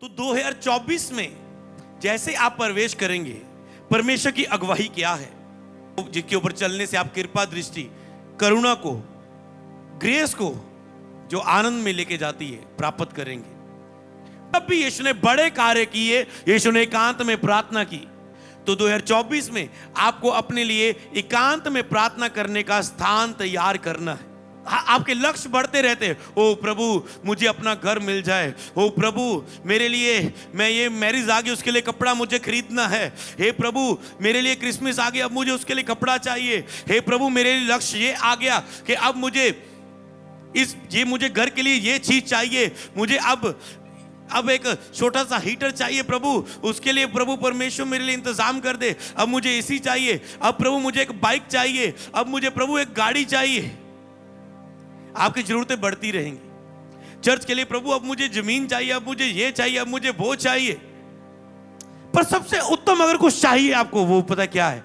तो 2024 में जैसे आप प्रवेश करेंगे, परमेश्वर की अगुवाई क्या है जिसके ऊपर चलने से आप कृपा दृष्टि, करुणा को, ग्रेस को जो आनंद में लेके जाती है प्राप्त करेंगे। तब भी यीशु ने बड़े कार्य किए, यीशु ने एकांत में प्रार्थना की। तो 2024 में आपको अपने लिए एकांत में प्रार्थना करने का स्थान तैयार करना है। आपके लक्ष्य बढ़ते रहते हैं। ओ प्रभु मुझे अपना घर मिल जाए, ओ प्रभु मेरे लिए मैं ये मैरिज आ गई उसके लिए कपड़ा मुझे खरीदना है, हे प्रभु मेरे लिए क्रिसमस आ गया अब मुझे उसके लिए कपड़ा चाहिए, हे प्रभु मेरे लिए लक्ष्य ये आ गया कि अब मुझे घर के लिए ये चीज चाहिए, मुझे अब एक छोटा सा हीटर चाहिए प्रभु, उसके लिए प्रभु परमेश्वर मेरे लिए इंतजाम कर दे। अब मुझे एसी चाहिए, अब प्रभु मुझे एक बाइक चाहिए, अब मुझे प्रभु एक गाड़ी चाहिए। आपकी जरूरतें बढ़ती रहेंगी। चर्च के लिए प्रभु अब मुझे जमीन चाहिए, अब मुझे ये चाहिए, अब मुझे वो चाहिए। पर सबसे उत्तम अगर कुछ चाहिए आपको, वो पता क्या है?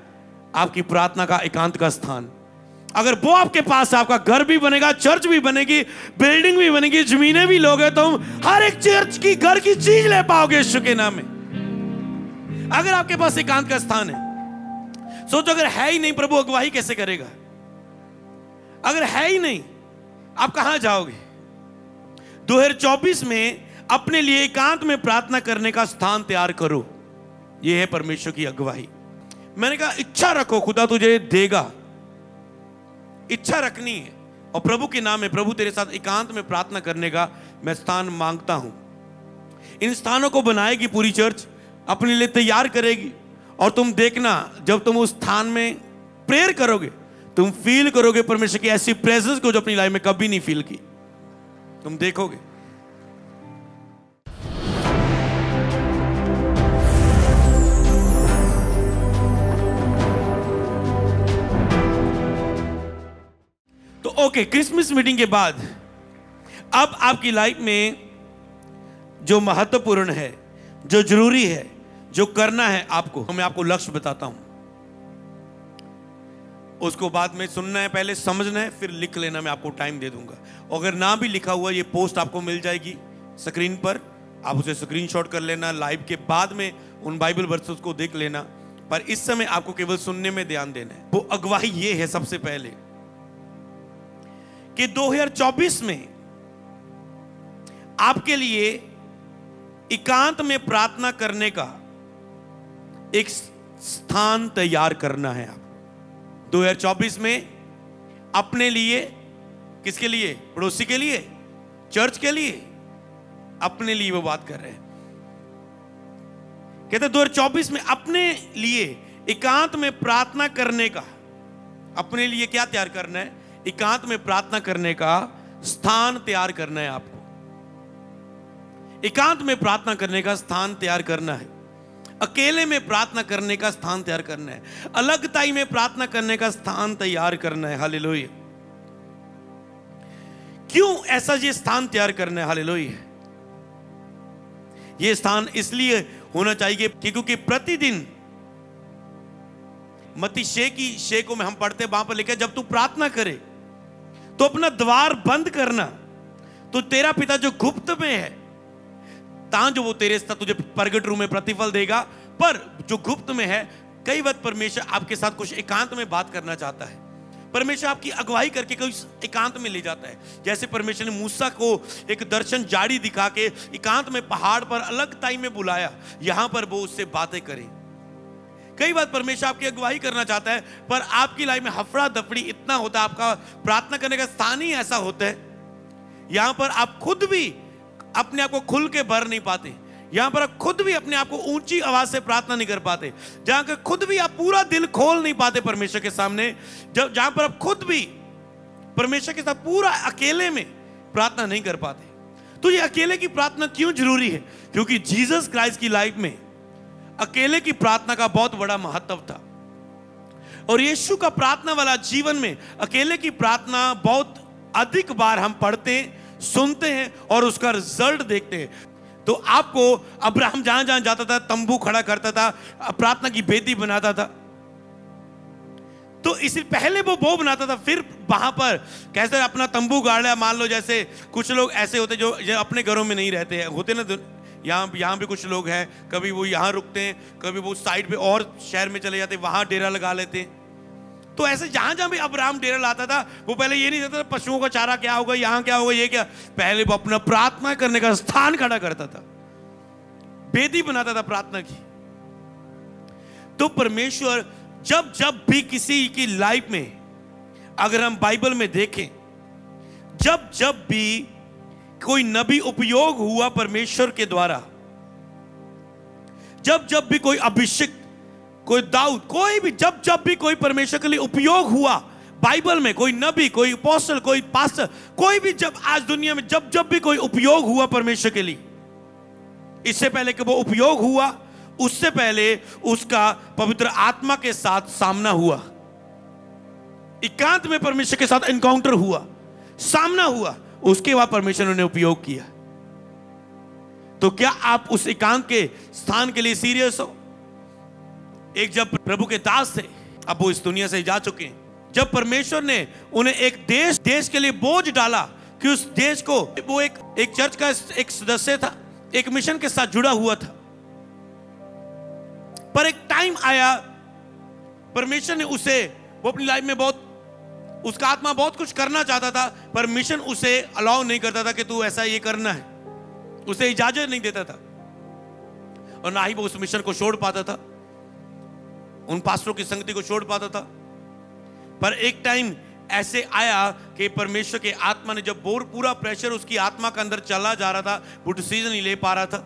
आपकी प्रार्थना का एकांत का स्थान। अगर वो आपके पास है, आपका घर भी बनेगा, चर्च भी बनेगी, बिल्डिंग भी बनेगी, जमीनें भी लोगे, तो हर एक चर्च की घर की चीज ले पाओगे यीशु के नाम में। अगर आपके पास एकांत का स्थान है, सोचो अगर है ही नहीं प्रभु अगुवाई कैसे करेगा? अगर है ही नहीं आप कहां जाओगे? 2024 में अपने लिए एकांत में प्रार्थना करने का स्थान तैयार करो। यह है परमेश्वर की अगुवाई। मैंने कहा इच्छा रखो, खुदा तुझे देगा। इच्छा रखनी है और प्रभु के नाम में, प्रभु तेरे साथ एकांत में प्रार्थना करने का मैं स्थान मांगता हूं। इन स्थानों को बनाएगी पूरी चर्च, अपने लिए तैयार करेगी। और तुम देखना जब तुम उस स्थान में प्रेयर करोगे, तुम फील करोगे परमेश्वर की ऐसी प्रेजेंस को जो अपनी लाइफ में कभी नहीं फील की। तुम देखोगे। तो ओके, क्रिसमस मीटिंग के बाद अब आपकी लाइफ में जो महत्वपूर्ण है, जो जरूरी है, जो करना है आपको, मैं आपको लक्ष्य बताता हूं। उसको बाद में सुनना है, पहले समझना है, फिर लिख लेना। मैं आपको टाइम दे दूंगा। अगर ना भी लिखा हुआ, ये पोस्ट आपको मिल जाएगी स्क्रीन पर, आप उसे स्क्रीनशॉट कर लेना। लाइव के बाद में उन बाइबल वर्सेस को देख लेना। पर इस समय आपको केवल सुनने में ध्यान देना है। वो अगुवाई ये है सबसे पहले कि 2024 में आपके लिए एकांत में प्रार्थना करने का एक स्थान तैयार करना है। आप 2024 में अपने लिए, किसके लिए? पड़ोसी के लिए, चर्च के लिए, अपने लिए वो बात कर रहे हैं। कहते 2024 में अपने लिए एकांत में प्रार्थना करने का, अपने लिए क्या तैयार करना है? एकांत में प्रार्थना करने का स्थान तैयार करना है। आपको एकांत में प्रार्थना करने का स्थान तैयार करना है। अकेले में प्रार्थना करने का स्थान तैयार करना है। अलगताई में प्रार्थना करने का स्थान तैयार करना है। हालेलुया। क्यों ऐसा ये स्थान तैयार करना है? हालेलुया। ये स्थान इसलिए होना चाहिए क्योंकि प्रतिदिन मत्ती 6 को में हम पढ़ते, वहां पर लिखा है जब तू प्रार्थना करे तो अपना द्वार बंद करना, तो तेरा पिता जो गुप्त में है तां जो वो तेरे साथ तुझे प्रगट रूप में प्रतिफल देगा। पर जो गुप्त में है, कई बार परमेश्वर आपके साथ कुछ एकांत में बात करना चाहता है। परमेश्वर आपकी अगुवाई करके कोई एकांत में ले जाता है। जैसे परमेश्वर ने मूसा को एक दर्शन जाड़ी दिखा के एकांत में पहाड़ पर अलगताई में बुलाया, यहां पर वो उससे बातें करें। कई बार परमेश्वर आपकी अगुवाई करना चाहता है, पर आपकी लाइफ में हफड़ा दफड़ी इतना होता है, आपका प्रार्थना करने का स्थान ही ऐसा होता है, यहां पर आप खुद भी अपने आप को खुल के भर नहीं पाते। यहां पर आप खुद भी अपने आप को ऊंची आवाज से प्रार्थना नहीं कर पाते। जहां पर खुद भी आप पूरा दिल खोल नहीं पाते परमेश्वर के सामने। जहां पर आप खुद भी परमेश्वर के साथ पूरा अकेले में प्रार्थना नहीं कर पाते। तो ये अकेले की प्रार्थना क्यों जरूरी है? क्योंकि जीसस क्राइस्ट की लाइफ में अकेले की प्रार्थना का बहुत बड़ा महत्व था। और यीशु का प्रार्थना वाला जीवन में अकेले की प्रार्थना बहुत अधिक बार हम पढ़ते हैं, सुनते हैं और उसका रिजल्ट देखते हैं। तो आपको अब्राहम जहां जहां जाता था तंबू खड़ा करता था, प्रार्थना की वेदी बनाता था। तो इसी पहले वो बनाता था, फिर वहां पर कैसे अपना तंबू गाड़ लिया। मान लो जैसे कुछ लोग ऐसे होते जो अपने घरों में नहीं रहते हैं, होते ना, यहाँ भी कुछ लोग हैं, कभी वो यहाँ रुकते हैं, कभी वो साइड पे और शहर में चले जाते, वहां डेरा लगा लेते हैं। तो ऐसे जहां जहां भी अब्राहम डेरा लाता था, वो पहले ये नहीं देता था पशुओं का चारा क्या होगा, यहाँ क्या होगा, ये क्या, पहले वो अपना प्रार्थना करने का स्थान खड़ा करता था, वेदी बनाता था प्रार्थना की। तो परमेश्वर जब जब भी किसी की लाइफ में, अगर हम बाइबल में देखें, जब जब भी कोई नबी उपयोग हुआ परमेश्वर के द्वारा, जब जब भी कोई अभिषेक, कोई दाऊद, कोई भी, जब जब भी कोई परमेश्वर के लिए उपयोग हुआ बाइबल में, कोई नबी, कोई अपोस्टल, कोई पास्टर, कोई भी, जब आज दुनिया में जब जब भी कोई उपयोग हुआ परमेश्वर के लिए, इससे पहले कि वो उपयोग हुआ, उससे पहले उसका पवित्र आत्मा के साथ सामना हुआ, एकांत में परमेश्वर के साथ एनकाउंटर हुआ, सामना हुआ, उसके बाद परमेश्वर ने उपयोग किया। तो क्या आप उस एकांत के स्थान के लिए सीरियस हो? एक जब प्रभु के दास थे, अब वो इस दुनिया से जा चुके हैं, जब परमेश्वर ने उन्हें एक देश के लिए बोझ डाला कि उस देश को, वो एक चर्च का एक सदस्य था, एक मिशन के साथ जुड़ा हुआ था, पर एक टाइम आया, परमेश्वर ने उसे, वो अपनी लाइफ में बहुत, उसका आत्मा बहुत कुछ करना चाहता था, पर मिशन उसे अलाउ नहीं करता था कि तू ऐसा ये करना है, उसे इजाजत नहीं देता था, और ना ही वो उस मिशन को छोड़ पाता था, उन पास्टरों की संगति को छोड़ पाता था। पर एक टाइम ऐसे आया कि परमेश्वर के आत्मा ने, जब पूरा प्रेशर उसकी आत्मा के अंदर चला जा रहा था, वो डिसीजन नहीं ले पा रहा था,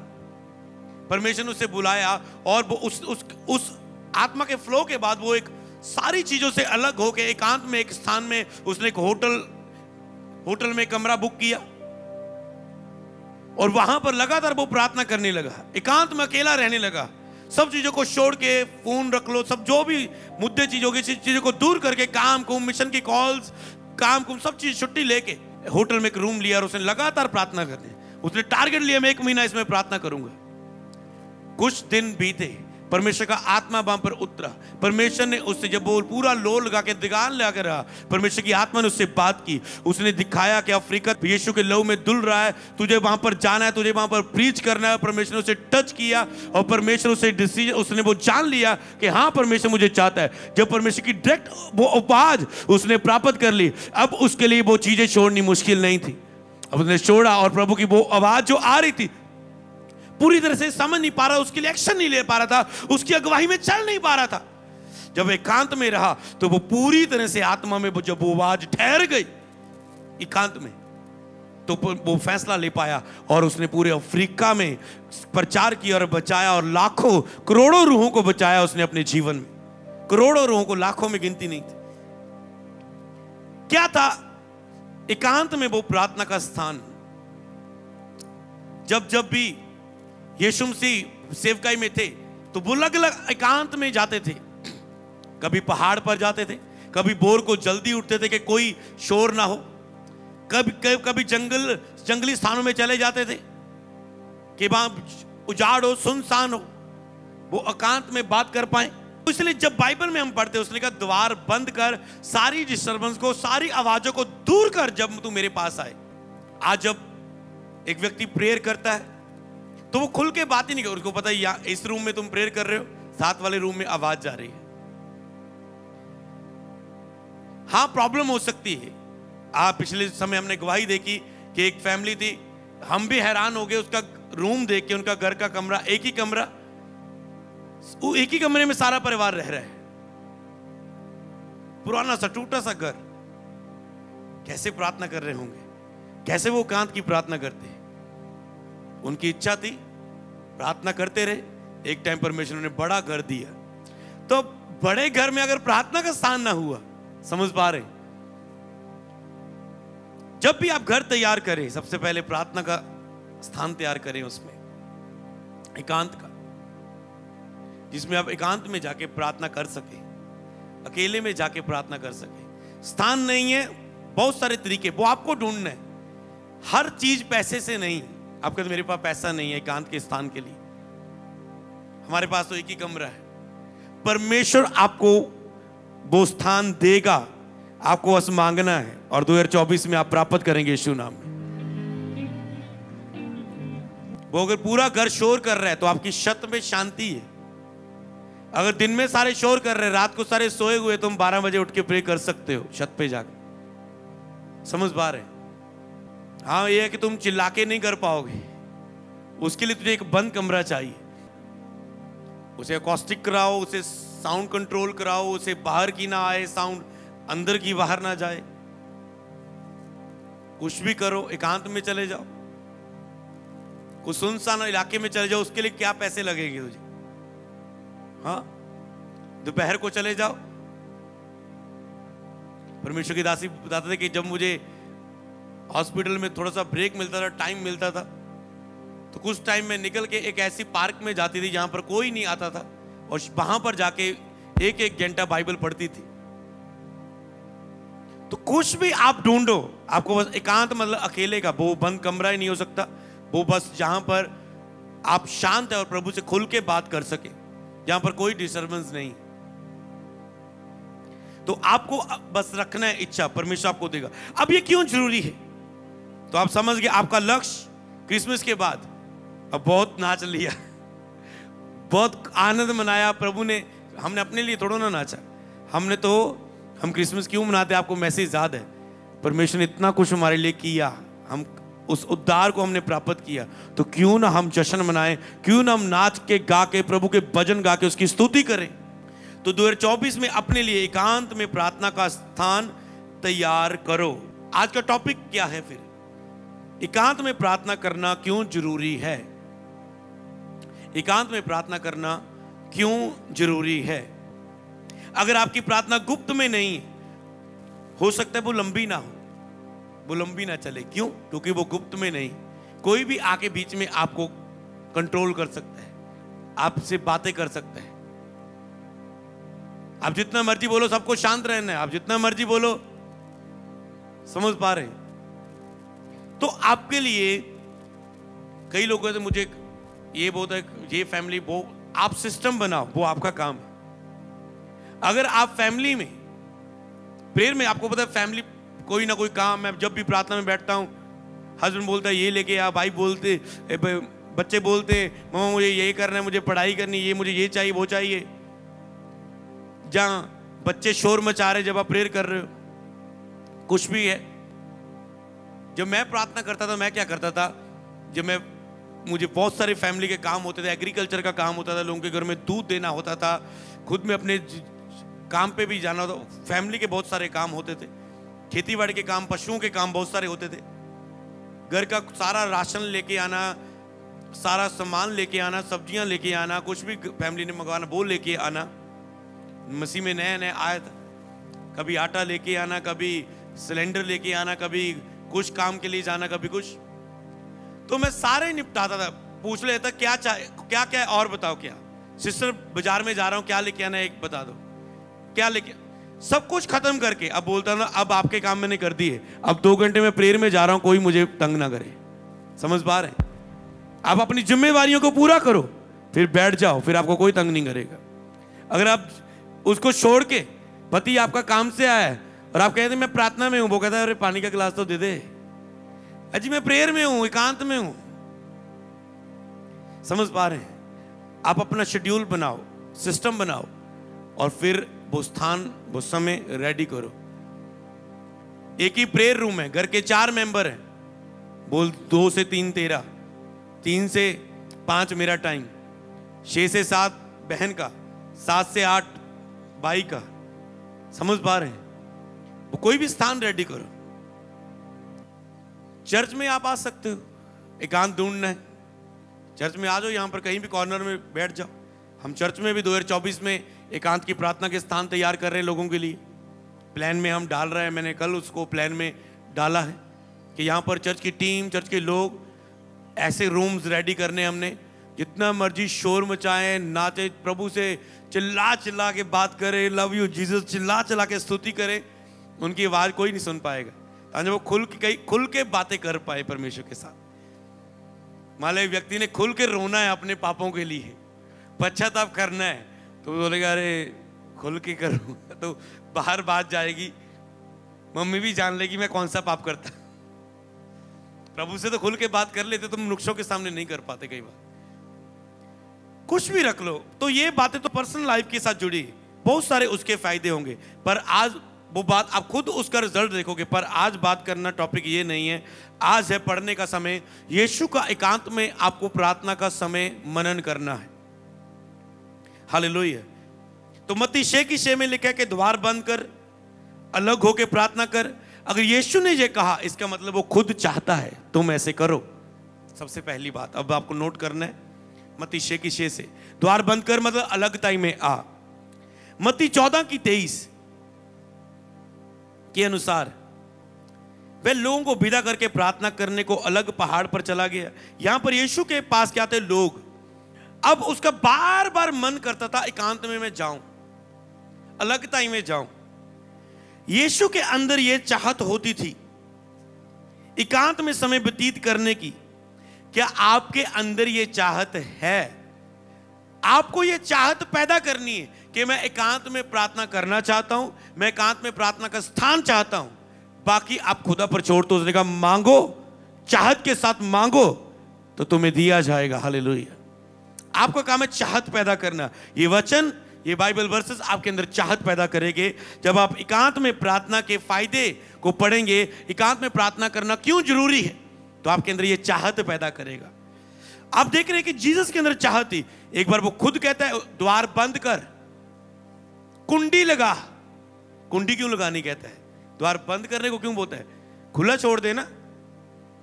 परमेश्वर ने उसे बुलाया, और वो उस आत्मा के फ्लो के बाद वो एक सारी चीजों से अलग होकर एकांत में एक स्थान में उसने एक होटल में कमरा बुक किया, और वहां पर लगातार वो प्रार्थना करने लगा, एकांत में अकेला रहने लगा, सब चीजों को छोड़ के, फोन रख लो, सब जो भी मुद्दे चीजों की चीजों को दूर करके, काम को, मिशन की कॉल्स, काम को, सब चीज छुट्टी लेके होटल में एक रूम लिया, और उसने लगातार प्रार्थना करने, उसने टारगेट लिया, मैं 1 महीना इसमें प्रार्थना करूंगा। कुछ दिन बीते, परमेश्वर का आत्मा वहां पर उतरा, परमेश्वर ने उससे, जब वो पूरा लोल लगा के दिगान लगा रहा, परमेश्वर की आत्मा ने उससे बात की, उसने दिखाया कि अफ्रीका यीशु के लहू में धुल रहा है, तुझे वहां पर जाना है, तुझे वहां पर प्रीच करना है। परमेश्वर ने उसे टच किया, और परमेश्वर उसे डिसीजन, उसने वो जान लिया कि हाँ परमेश्वर मुझे चाहता है। जब परमेश्वर की डायरेक्ट वो आवाज उसने प्राप्त कर ली, अब उसके लिए वो चीजें छोड़नी मुश्किल नहीं थी, अब उसने छोड़ा, और प्रभु की वो आवाज जो आ रही थी, पूरी तरह से समझ नहीं पा रहा, उसके लिए एक्शन नहीं ले पा रहा था, उसकी अगुवाई में चल नहीं पा रहा था। जब एकांत में रहा तो वो पूरी तरह से आत्मा में जब वो आवाज ठहर गई एकांत में, तो वो फैसला ले पाया, और उसने पूरे अफ्रीका में प्रचार किया और बचाया, और लाखों करोड़ों रूहों को बचाया उसने अपने जीवन में, करोड़ों रूहों को, लाखों में गिनती नहीं थी। क्या था एकांत में वो प्रार्थना का स्थान। जब जब भी यीशु मसीह सेवकाई में थे, तो वो अलग अलग एकांत में जाते थे, कभी पहाड़ पर जाते थे, कभी भोर को जल्दी उठते थे कि कोई शोर ना हो, कभी जंगली स्थानों में चले जाते थे कि वहां उजाड़ हो, सुनसान हो, वो एकांत में बात कर पाए। इसलिए जब बाइबल में हम पढ़ते हैं, उसने कहा द्वार बंद कर, सारी डिस्टर्बेंस को, सारी आवाजों को दूर कर, जब तू मेरे पास आए। आज जब एक व्यक्ति प्रेयर करता है तो वो खुल के बात ही नहीं कर, उसको पता है इस रूम में तुम प्रेयर कर रहे हो, साथ वाले रूम में आवाज जा रही है। हाँ, प्रॉब्लम हो सकती है। पिछले समय हमने गवाही देखी कि एक फैमिली थी, हम भी हैरान हो गए उसका रूम देख के, उनका घर का कमरा, एक ही कमरे में सारा परिवार रह रहा है, पुराना सा टूटा सा घर। कैसे प्रार्थना कर रहे होंगे, कैसे वो एकांत की प्रार्थना करते हैं। उनकी इच्छा थी, प्रार्थना करते रहे, एक टाइम परमेश्वर ने बड़ा घर दिया। तो बड़े घर में अगर प्रार्थना का स्थान ना हुआ, समझ पा रहे, जब भी आप घर तैयार करें, सबसे पहले प्रार्थना का स्थान तैयार करें, उसमें एकांत का, जिसमें आप एकांत में जाके प्रार्थना कर सके, अकेले में जाके प्रार्थना कर सके। स्थान नहीं है, बहुत सारे तरीके वो आपको ढूंढना है। हर चीज पैसे से नहीं। आप कहते मेरे पास पैसा नहीं है एकांत के स्थान के लिए, हमारे पास तो एक ही कमरा है। परमेश्वर आपको वो स्थान देगा, आपको बस मांगना है, और 2024 में आप प्राप्त करेंगे यीशु नाम में। वो अगर पूरा घर शोर कर रहा है तो आपकी छत में शांति है। अगर दिन में सारे शोर कर रहे हैं, रात को सारे सोए हुए, तुम 12 बजे उठ के प्रे कर सकते हो छत पे जाकर। समझ पा रहे? हाँ, ये है कि तुम चिल्ला के नहीं कर पाओगे। उसके लिए तुझे एक बंद कमरा चाहिए, उसे एकॉस्टिक कराओ, उसे साउंड कंट्रोल कराओ, उसे बाहर की ना आए साउंड, अंदर की बाहर ना जाए। कुछ भी करो, एकांत में चले जाओ, कुछ सुनसान इलाके में चले जाओ। उसके लिए क्या पैसे लगेंगे तुझे? हाँ, दोपहर को चले जाओ। परमेश्वर की दासी बताते थे कि जब मुझे हॉस्पिटल में थोड़ा सा ब्रेक मिलता था, टाइम मिलता था, तो कुछ टाइम में निकल के एक ऐसी पार्क में जाती थी जहां पर कोई नहीं आता था, और वहां पर जाके एक एक घंटा बाइबल पढ़ती थी। तो कुछ भी आप ढूंढो, आपको बस एकांत मतलब अकेले का, वो बंद कमरा ही नहीं हो सकता, वो बस जहां पर आप शांत है और प्रभु से खुल के बात कर सके, जहां पर कोई डिस्टर्बेंस नहीं। तो आपको बस रखना है इच्छा, परमेश्वर आपको देगा। अब ये क्यों जरूरी है? तो आप समझ गए आपका लक्ष्य क्रिसमस के बाद। अब बहुत नाच लिया, बहुत आनंद मनाया प्रभु ने, हमने अपने लिए थोड़ा ना नाचा, हम क्रिसमस क्यों मनाते हैं? आपको मैसेज याद है? परमेश्वर ने इतना कुछ हमारे लिए किया, हम उस उद्धार को हमने प्राप्त किया, तो क्यों ना हम जश्न मनाएं, क्यों ना हम नाच के गा के प्रभु के भजन गा के उसकी स्तुति करें। तो 2024 में अपने लिए एकांत में प्रार्थना का स्थान तैयार करो। आज का टॉपिक क्या है फिर? एकांत में प्रार्थना करना क्यों जरूरी है? एकांत में प्रार्थना करना क्यों जरूरी है? अगर आपकी प्रार्थना गुप्त में नहीं, हो सकता है वो लंबी ना हो, वो लंबी ना चले। क्यों? क्योंकि वो गुप्त में नहीं, कोई भी आके बीच में आपको कंट्रोल कर सकता है, आपसे बातें कर सकता है। आप जितना मर्जी बोलो, सबको शांत रहना है, आप जितना मर्जी बोलो। समझ पा रहे? तो आपके लिए कई लोग कहते मुझे ये बोलता है, ये फैमिली, वो आप सिस्टम बनाओ, वो आपका काम है। अगर आप फैमिली में प्रेयर में, आपको पता है फैमिली कोई ना कोई काम, मैं जब भी प्रार्थना में बैठता हूं, हस्बैंड बोलता है ये लेके आ, भाई बोलते, बच्चे बोलते मम्मा मुझे ये करना है, मुझे पढ़ाई करनी, ये मुझे ये चाहिए, वो चाहिए। जहां बच्चे शोर मचा रहे जब आप प्रेयर कर रहे हो, कुछ भी है। जब मैं प्रार्थना करता था, मैं क्या करता था, मुझे बहुत सारे फैमिली के काम होते थे, एग्रीकल्चर का काम होता था, लोगों के घर में दूध देना होता था, खुद में अपने काम पे भी जाना होता, फैमिली के बहुत सारे काम होते थे, खेती बाड़ी के काम, पशुओं के काम बहुत सारे होते थे, घर का सारा राशन लेके आना, सारा सामान लेके आना, सब्जियां लेके आना, कुछ भी फैमिली ने मंगवाना वो लेके आना। मसीह में नया नया आया था, कभी आटा लेके आना, कभी सिलेंडर लेके आना, कभी कुछ काम के लिए जाना, कभी कुछ। तो मैं सारे निपटाता था, पूछ लेता क्या चाहिए, क्या क्या और बताओ, क्या सिस्टर बाजार में जा रहा हूं, क्या लेके आना है, एक बता दो, क्या लेके, सब कुछ खत्म करके अब बोलता ना, अब आपके काम मैंने कर दिए, अब 2 घंटे में प्रेयर में जा रहा हूं, कोई मुझे तंग ना करे। समझ पा रहे? आप अपनी जिम्मेवारियों को पूरा करो, फिर बैठ जाओ, फिर आपको कोई तंग नहीं करेगा। अगर आप उसको छोड़ के, पति आपका काम से आया है और आप कहते हैं मैं प्रार्थना में हूं, वो कहता है अरे पानी का गिलास तो दे दे, अजी मैं प्रेयर में हूं, एकांत में हूं। समझ पा रहे हैं? आप अपना शेड्यूल बनाओ, सिस्टम बनाओ, और फिर वो स्थान, वो समय रेडी करो। एक ही प्रेयर रूम है, घर के 4 मेंबर हैं, बोल 2 से 3 तेरा, 3 से 5 मेरा टाइम, 6 से 7 बहन का, 7 से 8 भाई का। समझ पा रहे हैं? वो कोई भी स्थान रेडी करो। चर्च में आप आ सकते हो, एकांत ढूंढना है, चर्च में आ जाओ, यहां पर कहीं भी कॉर्नर में बैठ जाओ। हम चर्च में भी 2024 में एकांत की प्रार्थना के स्थान तैयार कर रहे हैं लोगों के लिए, प्लान में हम डाल रहे हैं। मैंने कल उसको प्लान में डाला है कि यहाँ पर चर्च की टीम, चर्च के लोग ऐसे रूम्स रेडी करने, हमने जितना मर्जी शोर मचाएं, नाचे, प्रभु से चिल्ला चिल्ला के बात करें, लव यू जीसस चिल्ला चिल्ला के स्तुति करें, उनकी आवाज कोई नहीं सुन पाएगा, ताकि वो खुल के बातें कर पाए परमेश्वर के साथ। मान लो व्यक्ति ने खुल के रोना है अपने पापों के लिए, पश्चाताप करना है, तो बोलेगा अरे खुल के करूँ, तो बाहर बात जाएगी, मम्मी भी जान लेगी मैं कौन सा पाप करता। प्रभु से तो खुल के बात कर लेते, तुम नुक्शों के सामने नहीं कर पाते कई बार। कुछ भी रख लो, तो ये बातें तो पर्सनल लाइफ के साथ जुड़ी, बहुत सारे उसके फायदे होंगे, पर आज वो बात आप खुद उसका रिजल्ट देखोगे। पर आज बात करना टॉपिक ये नहीं है। आज है पढ़ने का समय, यीशु का एकांत में आपको प्रार्थना का समय मनन करना है। हालेलुया। तो मत्ती 6:6 में लिखा है कि द्वार बंद कर, अलग होकर प्रार्थना कर। अगर यीशु ने ये कहा, इसका मतलब वो खुद चाहता है तुम ऐसे करो। सबसे पहली बात अब आपको नोट करना है, मत्ती 6:6 से द्वार बंद कर मतलब अलगताई में आ। मत्ती 14:23 के अनुसार वह लोगों को विदा करके प्रार्थना करने को अलग पहाड़ पर चला गया। यहां पर यीशु के पास क्या थे लोग। अब उसका बार बार मन करता था एकांत में मैं जाऊं, अलगताई में जाऊं। यीशु के अंदर यह चाहत होती थी एकांत में समय व्यतीत करने की। क्या आपके अंदर यह चाहत है? आपको यह चाहत पैदा करनी है कि मैं एकांत में प्रार्थना करना चाहता हूं, मैं एकांत में प्रार्थना का स्थान चाहता हूं। बाकी आप खुदा पर छोड़ दो। उसने कहा मांगो, चाहत के साथ मांगो तो तुम्हें दिया जाएगा। हालेलुया। आपका काम है चाहत पैदा करना। ये वचन, ये बाइबल वर्सेस आपके अंदर चाहत पैदा करेंगे। जब आप एकांत में प्रार्थना के फायदे को पढ़ेंगे, एकांत में प्रार्थना करना क्यों जरूरी है, तो आपके अंदर ये चाहत पैदा करेगा। आप देख रहे हैं कि जीसस के अंदर चाहत थी। एक बार वो खुद कहता है द्वार बंद कर, कुंडी लगा। कुंडी क्यों लगानी कहता है? द्वार बंद करने को क्यों बोलता है? खुला छोड़ देना,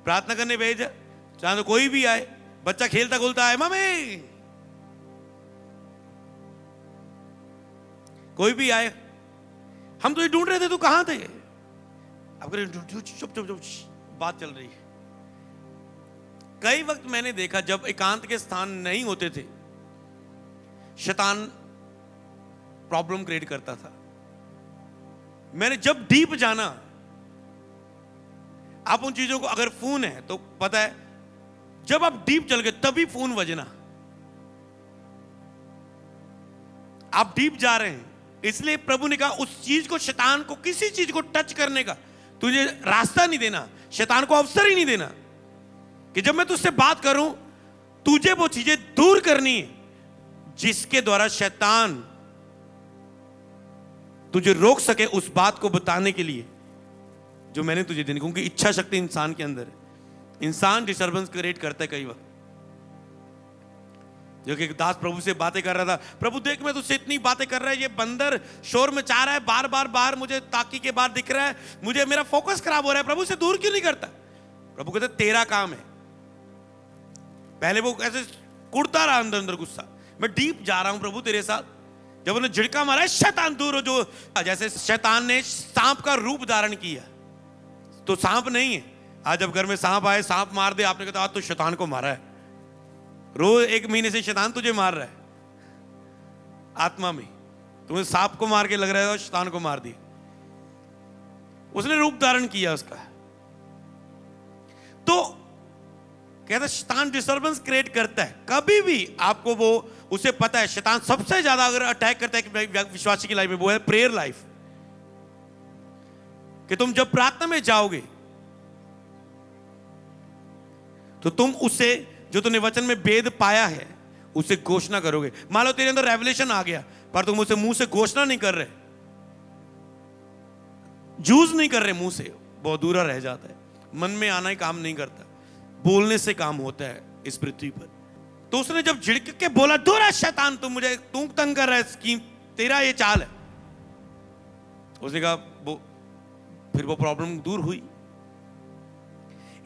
प्रार्थना करने भेज, चाहे तो कोई भी आए। बच्चा खेलता खुलता आए, मम्मी, कोई भी आए, हम तो ये ढूंढ रहे थे, तू कहां थे? अब चुप चुप चुप, बात चल रही है। कई वक्त मैंने देखा जब एकांत के स्थान नहीं होते थे, शैतान प्रॉब्लम क्रिएट करता था। मैंने जब डीप जाना, आप उन चीजों को, अगर फोन है तो पता है, जब आप डीप चल गए तभी फोन बजना। आप डीप जा रहे हैं, इसलिए प्रभु ने कहा उस चीज को, शैतान को किसी चीज को टच करने का तुझे रास्ता नहीं देना, शैतान को अवसर ही नहीं देना कि जब मैं तुझसे बात करूं तुझे वो चीजें दूर करनी है जिसके द्वारा शैतान तुझे रोक सके उस बात को बताने के लिए जो मैंने तुझे देनी। क्योंकि इच्छा शक्ति इंसान के अंदर है। इंसान डिस्टर्बेंस क्रिएट करता है कई वक्त। जो कि दास प्रभु से बातें कर रहा था, प्रभु देख मैं तुझसे इतनी बातें कर रहा है, ये बंदर शोर मचा रहा है, बार बार बाहर मुझे ताकी के बाहर दिख रहा है, मुझे मेरा फोकस खराब हो रहा है, प्रभु से दूर क्यों नहीं करता? प्रभु कहते तेरा काम है। पहले वो ऐसे कुड़ता रहा अंदर अंदर गुस्सा, मैं डीप जा रहा हूं प्रभु तेरे साथ। जब उन्हें झिड़का मारा, शैतान दूर हो। जो जैसे शैतान ने सांप का रूप धारण किया, तो सांप नहीं है। आज जब घर में सांप आए, सांप मार दे, आपने कहा आज तो शैतान को मारा है। रोज 1 महीने से शैतान तुझे मार रहा है आत्मा में, तुम्हें सांप को मार के लग रहा है और शैतान को मार दिया। उसने रूप धारण किया उसका। तो कहता शैतान डिस्टर्बेंस क्रिएट करता है। कभी भी आपको वो, उसे पता है शैतान सबसे ज्यादा अगर अटैक करता है कि विश्वासी की लाइफ में, वो है प्रेयर लाइफ। कि तुम जब प्रार्थना में जाओगे तो तुम उसे, जो तुमने वचन में भेद पाया है, उसे घोषणा करोगे। मान लो तेरे अंदर रेवलेशन आ गया, पर तुम उसे मुंह से घोषणा नहीं कर रहे, जूझ नहीं कर रहे मुंह से, बहुत अधूरा रह जाता है। मन में आना ही काम नहीं करता, बोलने से काम होता है इस पृथ्वी पर। तो उसने जब झिड़क के बोला, दूर है शैतान, तू तंग कर रहा है, स्कीम तेरा ये चाल है। उसने कहा फिर वो प्रॉब्लम दूर हुई।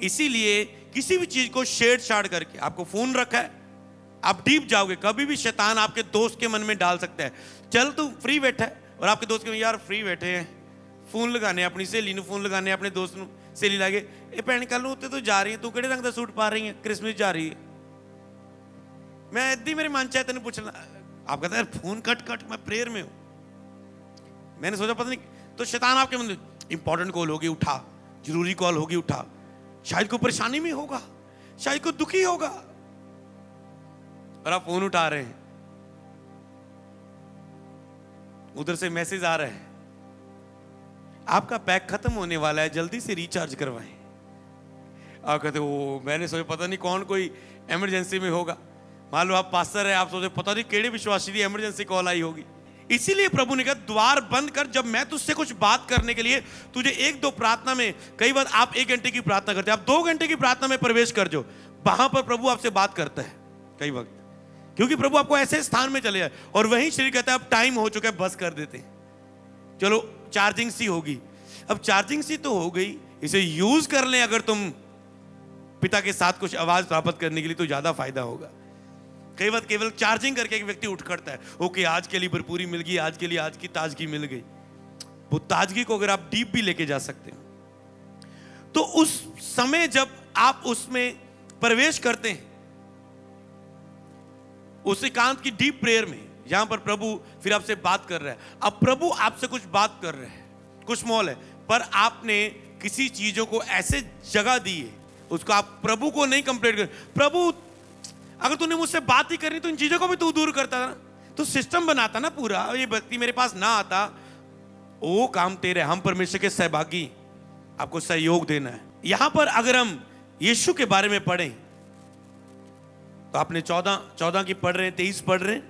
इसीलिए किसी भी चीज को छेड़छाड़ करके, आपको फोन रखा है, आप डीप जाओगे, कभी भी शैतान आपके दोस्त के मन में डाल सकता है। चल तू फ्री बैठा है, और आपके दोस्त के यार फ्री बैठे हैं, फोन लगाने, अपनी सहेली फोन लगाने, अपने दोस्त ਨੂੰ सहेली लागे, ए भैन कल उत्ते तो जा रही है, तू किहड़े रंग का सूट पा रही है, क्रिसमस जा रही है। मैं इद्दी मेरे मन चाहे तेन पूछना, आप कहते हैं फोन कट, मैं प्रेयर में हूं। मैंने सोचा पता नहीं, तो शैतान आपके मन में, इंपॉर्टेंट कॉल होगी उठा, जरूरी कॉल होगी उठा, शायद कोई परेशानी में होगा, शायद कोई दुखी होगा, और आप फोन उठा रहे हैं। उधर से मैसेज आ रहा है, आपका पैक खत्म होने वाला है, जल्दी से रिचार्ज करवाएं। आप कहते वो मैंने सोचा पता नहीं कौन कोई इमरजेंसी में होगा। मान लो आप पास्टर है, आप सोचे पता नहीं केड़े विश्वासी की इमरजेंसी कॉल आई होगी। इसीलिए प्रभु ने कहा द्वार बंद कर, जब मैं तुझसे कुछ बात करने के लिए तुझे 1-2 प्रार्थना में, कई बार आप 1 घंटे की प्रार्थना करते हैं, आप 2 घंटे की प्रार्थना में प्रवेश कर जो, वहां पर प्रभु आपसे बात करता है कई वक्त, क्योंकि प्रभु आपको ऐसे स्थान में चले जाए। और वहीं शरीर कहता है अब टाइम हो चुका है, बस कर देते हैं, चलो चार्जिंग सी होगी। अब चार्जिंग सी तो हो गई, इसे यूज कर लें अगर तुम पिता के साथ कुछ आवाज प्राप्त करने के लिए, तो ज्यादा फायदा होगा। कई बार केवल चार्जिंग करके एक व्यक्ति उठ खड़ता है, ओके आज के लिए भरपूरी मिल गई, आज के लिए आज की ताजगी मिल गई। वो ताजगी को अगर आप डीप भी लेके जा सकते हो, तो उस समय जब आप उसमें प्रवेश करते हैं, उस एकांत की डीप प्रेयर में, यहां पर प्रभु फिर आपसे बात कर रहा है। अब प्रभु आपसे कुछ बात कर रहे हैं, कुछ मोल है, पर आपने किसी चीजों को ऐसे जगह दी है, उसको आप प्रभु को नहीं कंप्लेंट कर, प्रभु अगर तूने मुझसे बात ही करनी तो इन चीजों को भी तू दूर करता ना, तो सिस्टम बनाता ना पूरा, ये व्यक्ति मेरे पास ना आता, वो काम तेरे, हम परमेश्वर के सहभागी, आपको सहयोग देना है। यहां पर अगर हम यीशु के बारे में पढ़ें तो आपने 14 की पढ़ रहे हैं, 23 पढ़ रहे हैं।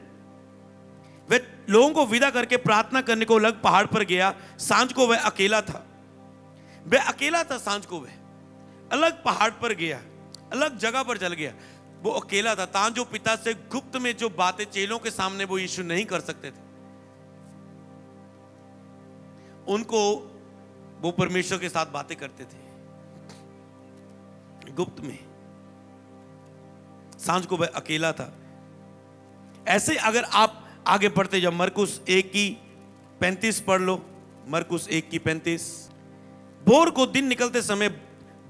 वह लोगों को विदा करके प्रार्थना करने को अलग पहाड़ पर गया। सांझ को वह अकेला था, सांझ को वह अलग पहाड़ पर गया, अलग जगह पर चल गया, वो अकेला था। तां जो पिता से गुप्त में जो बातें चेलों के सामने वो यीशु नहीं कर सकते थे, उनको वो परमेश्वर के साथ बातें करते थे गुप्त में। सांझ को वह अकेला था। ऐसे अगर आप आगे पढ़ते जाओ, मरकुस 1:35 पढ़ लो, मरकुस 1:35। भोर को दिन निकलते समय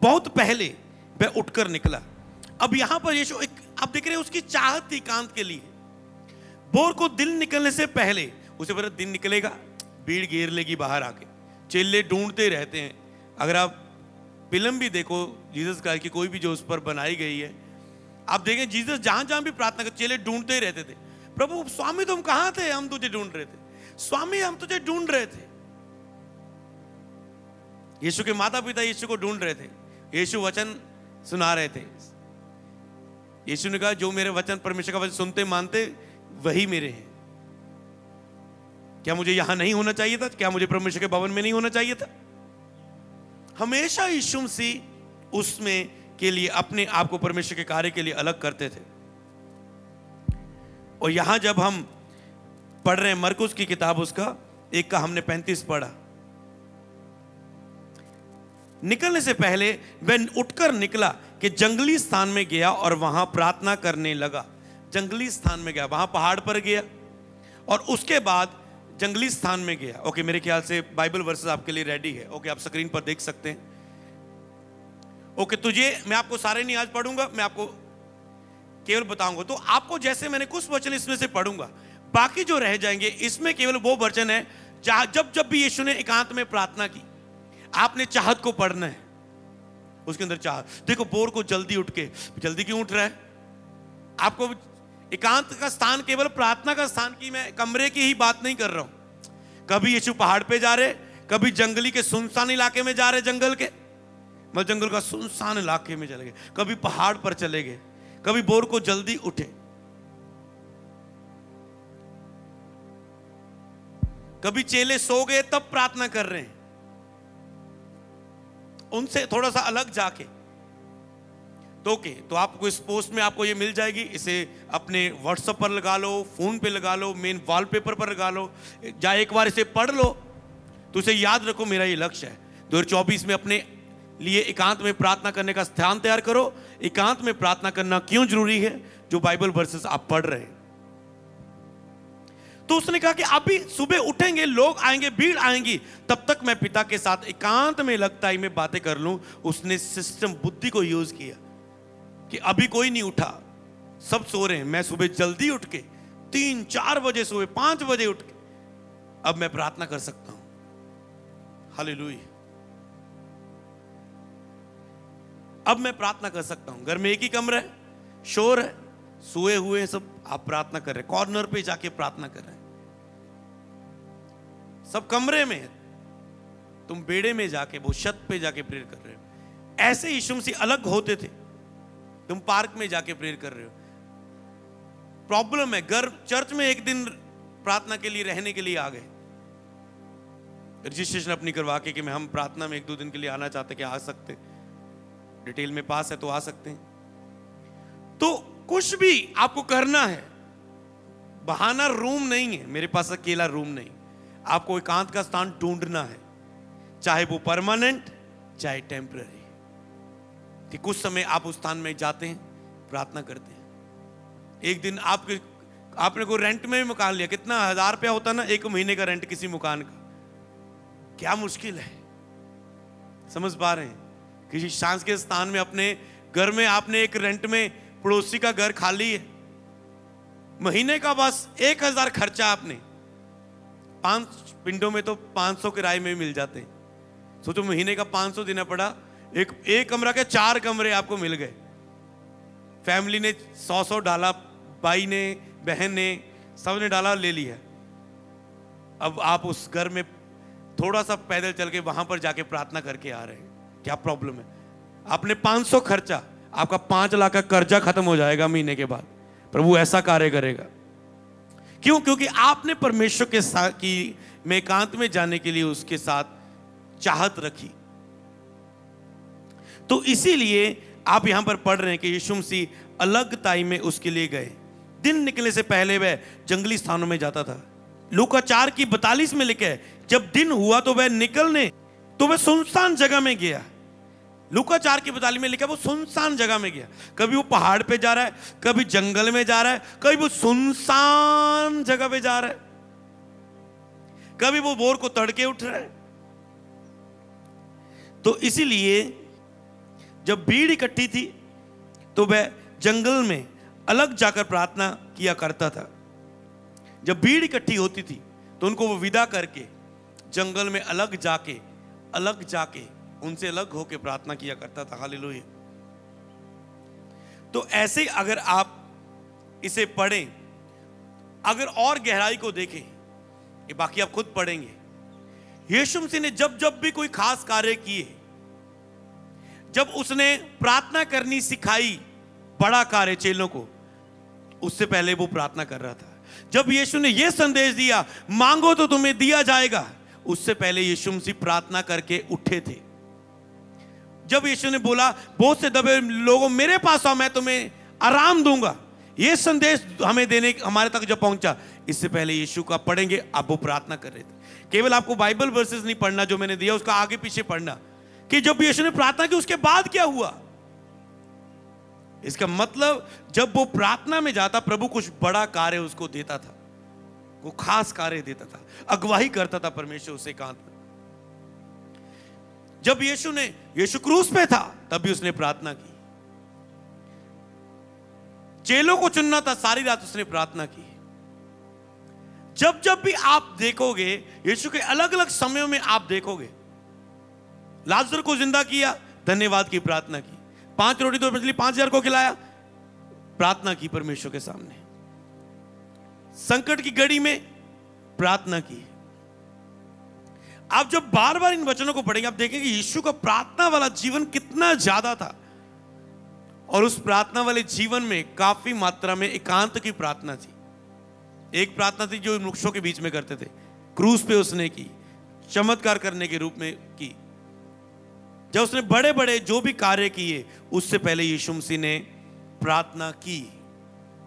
बहुत पहले वह उठकर निकला। अब यहां पर यीशु एक, आप देख रहे हैं उसकी चाहत थी एकांत के लिए। भोर को दिन निकलने से पहले, उसे पता दिन निकलेगा, भीड़ घेर लेगी बाहर आके, चेले ढूंढते रहते हैं। अगर आप फिल्म भी देखो जीसस क्राइस्ट की, कोई भी जो उस पर बनाई गई है, आप देखें जीसस जहां जहां भी प्रार्थना कर, चेले ढूंढते ही रहते थे, प्रभु स्वामी तुम कहां थे, हम तुझे ढूंढ रहे थे, स्वामी हम तुझे ढूंढ रहे थे। यीशु के माता पिता यीशु को ढूंढ रहे थे, यीशु वचन सुना रहे थे। यीशु ने कहा जो मेरे वचन, परमेश्वर का वचन सुनते मानते वही मेरे हैं। क्या मुझे यहां नहीं होना चाहिए था? क्या मुझे परमेश्वर के भवन में नहीं होना चाहिए था? हमेशा यीशु मसीह उसमें के लिए अपने आप को परमेश्वर के कार्य के लिए अलग करते थे। और यहां जब हम पढ़ रहे हैं मरकुस की किताब, उसका 1 का हमने 35 पढ़ा। निकलने से पहले वह उठकर निकला कि जंगली स्थान में गया और वहां प्रार्थना करने लगा। जंगली स्थान में गया, वहां पहाड़ पर गया और उसके बाद जंगली स्थान में गया। ओके, मेरे ख्याल से बाइबल वर्सेस आपके लिए रेडी है। ओके, आप स्क्रीन पर देख सकते हैं। ओके, मैं आपको सारे नहीं आज पढ़ूंगा, मैं आपको केवल बताऊंगा। तो आपको जैसे मैंने कुछ वचन इसमें से पढ़ूंगा, बाकी जो रह जाएंगे इसमें केवल वो वचन है जब भी यीशु ने एकांत में प्रार्थना की, आपने चाहत को पढ़ना है। उसके अंदर चाहत देखो, बोर को जल्दी उठ के, जल्दी क्यों उठ रहा है? आपको एकांत का स्थान केवल प्रार्थना का स्थान की, मैं कमरे की ही बात नहीं कर रहा हूं। कभी यीशु पहाड़ पे जा रहे, कभी जंगली के सुनसान इलाके में जा रहे, जंगल का सुनसान इलाके में चले गए, कभी पहाड़ पर चले गए, कभी बोर को जल्दी उठे, कभी चेले सो गए तब प्रार्थना कर रहे हैं, उनसे थोड़ा सा अलग जाके। तो आपको इस पोस्ट में आपको ये मिल जाएगी, इसे अपने व्हाट्सएप पर लगा लो, फोन पे लगा लो, मेन वॉलपेपर पर लगा लो, या एक बार इसे पढ़ लो तो इसे याद रखो। मेरा ये लक्ष्य है 2024 में अपने लिए एकांत में प्रार्थना करने का स्थान तैयार करो। एकांत में प्रार्थना करना क्यों जरूरी है? जो बाइबल वर्सेस आप पढ़ रहे हैं। तो उसने कहा कि अभी सुबह उठेंगे, लोग आएंगे, भीड़ आएंगी, तब तक मैं पिता के साथ एकांत में लगता ही मैं बातें कर लूं। उसने सिस्टम, बुद्धि को यूज किया कि अभी कोई नहीं उठा, सब सो रहे हैं, मैं सुबह जल्दी उठ के 3-4 बजे, सुबह 5 बजे उठ के अब मैं प्रार्थना कर सकता हूं। हालेलुया। अब मैं प्रार्थना कर सकता हूं। घर में एक ही कमरा है, शोर है, सोए हुए हैं सब, आप प्रार्थना कर रहे हैं, कॉर्नर पे जाके प्रार्थना कर रहे हैं, सब कमरे में है, तुम बेड़े में जाके, वो छत पे जाके प्रेयर कर रहे हो। ऐसे यीशु मसीह अलग होते थे। तुम पार्क में जाके प्रेयर कर रहे हो, प्रॉब्लम है, घर चर्च में एक दिन प्रार्थना के लिए रहने के लिए आ गए, रजिस्ट्रेशन अपनी करवा के कि मैं हम प्रार्थना में 1-2 दिन के लिए आना चाहते, कि आ सकते, डिटेल में पास है तो आ सकते हैं। तो कुछ भी आपको करना है, बहाना रूम नहीं है, मेरे पास अकेला रूम नहीं, आपको एकांत का स्थान ढूंढना है, चाहे वो परमानेंट चाहे टेम्पररी, कि कुछ समय आप उस स्थान में जाते हैं, प्रार्थना करते हैं। एक दिन आपने को रेंट में मकान लिया, कितना 1000 रुपया होता ना 1 महीने का रेंट किसी मकान का, क्या मुश्किल है, समझ पा रहे हैं? किसी शासकीय स्थान में अपने घर में आपने एक रेंट में पड़ोसी का घर खाली है, महीने का बस 1000 खर्चा, आपने 5 पिंडों में तो 500 किराए में मिल जाते हैं, सोचो महीने का 500 देना पड़ा, एक कमरा के 4 कमरे आपको मिल गए, फैमिली ने 100 डाला, भाई ने, बहन ने, सबने डाला, ले लिया। अब आप उस घर में थोड़ा सा पैदल चल के वहां पर जाके प्रार्थना करके आ रहे हैं, क्या प्रॉब्लम है? आपने 500 खर्चा, आपका 5 लाख का कर्जा खत्म हो जाएगा महीने के बाद। प्रभु ऐसा कार्य करेगा, क्यों? क्योंकि आपने परमेश्वर के साथ की में एकांत में जाने के लिए उसके साथ चाहत रखी। तो इसीलिए आप यहां पर पढ़ रहे हैं कि यीशु मसीह अलग ताई में उसके लिए गए। दिन निकलने से पहले वह जंगली स्थानों में जाता था। लूका 4:42 में लिखा है, जब दिन हुआ तो वह निकलने, तो वह सुनसान जगह में गया। लूका 4:42 में लिखा है वो सुनसान जगह में गया। कभी वो पहाड़ पे जा रहा है, कभी जंगल में जा रहा है, कभी वो सुनसान जगह पे जा रहा है, कभी वो भोर को तड़के उठ रहा है। तो इसीलिए जब भीड़ इकट्ठी थी तो वह जंगल में अलग जाकर प्रार्थना किया करता था। जब भीड़ इकट्ठी होती थी तो उनको वो विदा करके जंगल में अलग जाके उनसे अलग होकर प्रार्थना किया करता था। हालेलुया। तो ऐसे अगर आप इसे पढ़ें, अगर और गहराई को देखें, ये बाकी आप खुद पढ़ेंगे, यीशु मसीह ने जब जब भी कोई खास कार्य किए, जब उसने प्रार्थना करनी सिखाई, बड़ा कार्य चेलों को, उससे पहले वो प्रार्थना कर रहा था। जब यीशु ने यह संदेश दिया, मांगो तो तुम्हें दिया जाएगा, उससे पहले यीशु मसीह प्रार्थना करके उठे थे। जब यीशु ने बोला, बहुत से दबे लोगों मेरे पास आओ, मैं तुम्हें आराम दूंगा, यह संदेश हमें देने हमारे तक जब पहुंचा, इससे पहले यीशु का पढ़ेंगे, अब वो प्रार्थना कर रहे थे। केवल आपको बाइबल वर्सेस नहीं पढ़ना जो मैंने दिया, उसका आगे पीछे पढ़ना कि जब यीशु ने प्रार्थना की उसके बाद क्या हुआ। इसका मतलब जब वो प्रार्थना में जाता, प्रभु कुछ बड़ा कार्य उसको देता था, वो खास कार्य देता था, अगुवाई करता था परमेश्वर उसे एकांत में। जब यीशु क्रूस पे था तब भी उसने प्रार्थना की। चेलों को चुनना था, सारी रात उसने प्रार्थना की। जब जब भी आप देखोगे यीशु के अलग अलग समयों में आप देखोगे, लाजर को जिंदा किया, धन्यवाद की प्रार्थना की। 5 रोटी 2 मछली 5000 को खिलाया, प्रार्थना की परमेश्वर के सामने। संकट की घड़ी में प्रार्थना की। आप जब बार बार इन वचनों को पढ़ेंगे, आप देखेंगे यीशु का प्रार्थना वाला जीवन कितना ज्यादा था, और उस प्रार्थना वाले जीवन में काफी मात्रा में एकांत की प्रार्थना थी। एक प्रार्थना थी जो वृक्षों के बीच में करते थे, क्रूस पे उसने की, चमत्कार करने के रूप में की। जब उसने बड़े बड़े जो भी कार्य किए, उससे पहले यीशु मसीह ने प्रार्थना की।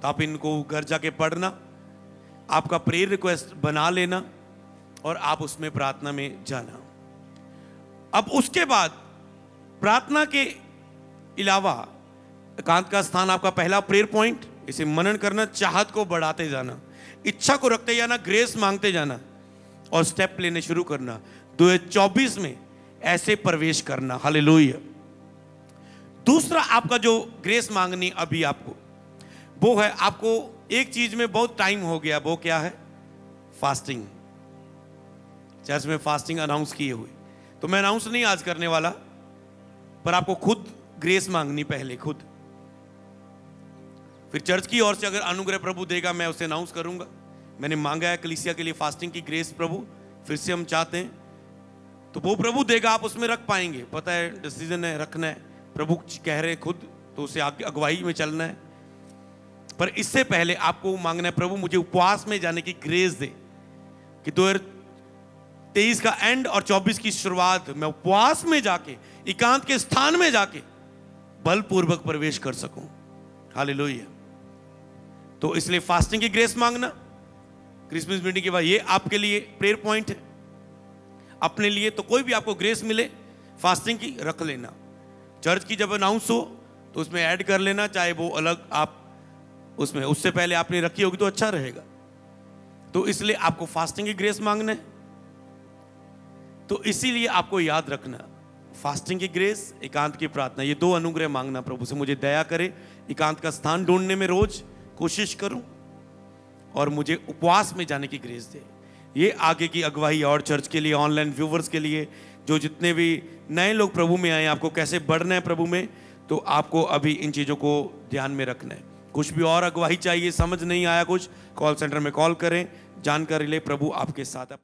तो आप इनको घर जाके पढ़ना, आपका प्रेयर रिक्वेस्ट बना लेना, और आप उसमें प्रार्थना में जाना। अब उसके बाद प्रार्थना के अलावा एकांत का स्थान आपका पहला प्रेयर पॉइंट, इसे मनन करना, चाहत को बढ़ाते जाना, इच्छा को रखते जाना, ग्रेस मांगते जाना, और स्टेप लेने शुरू करना। 2024 में ऐसे प्रवेश करना। हालेलुया। दूसरा आपका जो ग्रेस मांगनी अभी आपको, वो है, आपको एक चीज में बहुत टाइम हो गया, वो क्या है? फास्टिंग। चर्च में फास्टिंग अनाउंस किए हुए, तो मैं अनाउंस नहीं आज करने वाला, पर आपको खुद ग्रेस मांगनी पहले, खुद। फिर चर्च की ओर से अगर अनुग्रह प्रभु देगा, मैं उसे अनाउंस करूंगा। मैंने मांगा है कलीसिया के लिए फास्टिंग की ग्रेस प्रभु, फिर से हम चाहते हैं तो वो प्रभु देगा, आप उसमें रख पाएंगे, पता है डिसीजन है, रखना है, प्रभु कह रहे हैं खुद, तो उसे अगुवाई में चलना है। पर इससे पहले आपको मांगना है, प्रभु मुझे उपवास में जाने की ग्रेस दे कि 2023 का एंड और 24 की शुरुआत मैं उपवास में जाके, एकांत के स्थान में जाके बलपूर्वक प्रवेश कर सकूं। हालेलुया। तो इसलिए फास्टिंग की ग्रेस मांगना क्रिसमस मीटिंग के बाद, ये आपके लिए प्रेयर पॉइंट है। अपने लिए तो कोई भी आपको ग्रेस मिले फास्टिंग की, रख लेना। चर्च की जब अनाउंस हो तो उसमें ऐड कर लेना, चाहे वो अलग आप उसमें, उससे पहले आपने रखी होगी तो अच्छा रहेगा। तो इसलिए आपको फास्टिंग की ग्रेस मांगना है। तो इसीलिए आपको याद रखना, फास्टिंग की ग्रेस, एकांत की प्रार्थना, ये 2 अनुग्रह मांगना प्रभु से। मुझे दया करे, एकांत का स्थान ढूंढने में रोज कोशिश करूं, और मुझे उपवास में जाने की ग्रेस दे। ये आगे की अगुवाई और चर्च के लिए, ऑनलाइन व्यूवर्स के लिए, जो जितने भी नए लोग प्रभु में आए, आपको कैसे बढ़ना है प्रभु में, तो आपको अभी इन चीज़ों को ध्यान में रखना है। कुछ भी और अगुवाई चाहिए, समझ नहीं आया कुछ, कॉल सेंटर में कॉल करें, जानकारी ले, प्रभु आपके साथ है।